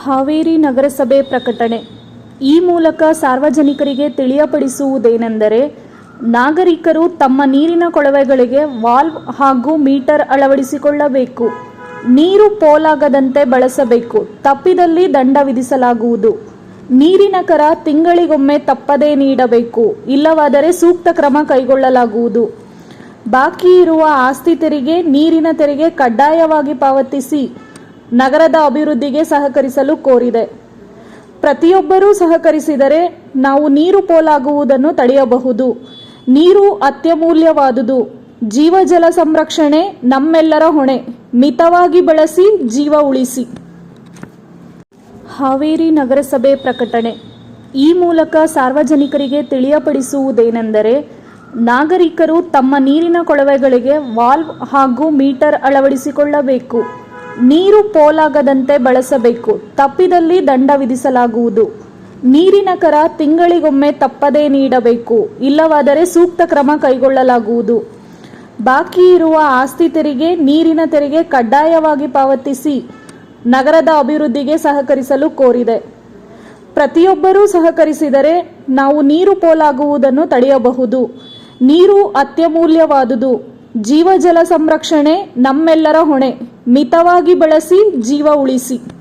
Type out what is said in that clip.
ಹಾವೇರಿ ನಗರಸಭೆ ಪ್ರಕಟಣೆ. ಈ ಮೂಲಕ ಸಾರ್ವಜನಿಕರಿಗೆ ತಿಳಿಯಪಡಿಸುವುದೇನೆಂದರೆ, ನಾಗರಿಕರು ತಮ್ಮ ನೀರಿನ ಕೊಳವೆಗಳಿಗೆ ವಾಲ್ವ್ ಹಾಗೂ ಮೀಟರ್ ಅಳವಡಿಸಿಕೊಳ್ಳಬೇಕು. ನೀರು ಪೋಲಾಗದಂತೆ ಬಳಸಬೇಕು. ತಪ್ಪಿದಲ್ಲಿ ದಂಡ ವಿಧಿಸಲಾಗುವುದು. ನೀರಿನ ಕರ ತಿಂಗಳಿಗೊಮ್ಮೆ ತಪ್ಪದೇ ನೀಡಬೇಕು. ಇಲ್ಲವಾದರೆ ಸೂಕ್ತ ಕ್ರಮ ಕೈಗೊಳ್ಳಲಾಗುವುದು. ಬಾಕಿ ಇರುವ ಆಸ್ತಿ ತೆರಿಗೆ, ನೀರಿನ ತೆರಿಗೆ ಕಡ್ಡಾಯವಾಗಿ ಪಾವತಿಸಿ ನಗರದ ಅಭಿವೃದ್ಧಿಗೆ ಸಹಕರಿಸಲು ಕೋರಿದೆ. ಪ್ರತಿಯೊಬ್ಬರೂ ಸಹಕರಿಸಿದರೆ ನಾವು ನೀರು ಪೋಲಾಗುವುದನ್ನು ತಡೆಯಬಹುದು. ನೀರು ಅತ್ಯಮೂಲ್ಯವಾದುದು. ಜೀವಜಲ ಸಂರಕ್ಷಣೆ ನಮ್ಮೆಲ್ಲರ ಹೊಣೆ. ಮಿತವಾಗಿ ಬಳಸಿ, ಜೀವ ಉಳಿಸಿ. ಹಾವೇರಿ ನಗರಸಭೆ ಪ್ರಕಟಣೆ. ಈ ಮೂಲಕ ಸಾರ್ವಜನಿಕರಿಗೆ ತಿಳಿಯಪಡಿಸುವುದೇನೆಂದರೆ, ನಾಗರಿಕರು ತಮ್ಮ ನೀರಿನ ಕೊಳವೆಗಳಿಗೆ ವಾಲ್ವ್ ಹಾಗೂ ಮೀಟರ್ ಅಳವಡಿಸಿಕೊಳ್ಳಬೇಕು. ನೀರು ಪೋಲಾಗದಂತೆ ಬಳಸಬೇಕು. ತಪ್ಪಿದಲ್ಲಿ ದಂಡ ವಿಧಿಸಲಾಗುವುದು. ನೀರಿನ ಕರ ತಿಂಗಳಿಗೊಮ್ಮೆ ತಪ್ಪದೇ ನೀಡಬೇಕು. ಇಲ್ಲವಾದರೆ ಸೂಕ್ತ ಕ್ರಮ ಕೈಗೊಳ್ಳಲಾಗುವುದು. ಬಾಕಿ ಇರುವ ಆಸ್ತಿ ತೆರಿಗೆ, ನೀರಿನ ತೆರಿಗೆ ಕಡ್ಡಾಯವಾಗಿ ಪಾವತಿಸಿ ನಗರದ ಅಭಿವೃದ್ಧಿಗೆ ಸಹಕರಿಸಲು ಕೋರಿದೆ. ಪ್ರತಿಯೊಬ್ಬರೂ ಸಹಕರಿಸಿದರೆ ನಾವು ನೀರು ಪೋಲಾಗುವುದನ್ನು ತಡೆಯಬಹುದು. ನೀರು ಅತ್ಯಮೂಲ್ಯವಾದುದು. ಜೀವಜಲ ಸಂರಕ್ಷಣೆ ನಮ್ಮೆಲ್ಲರ ಹೊಣೆ. ಮಿತವಾಗಿ ಬಳಸಿ, ಜೀವ ಉಳಿಸಿ.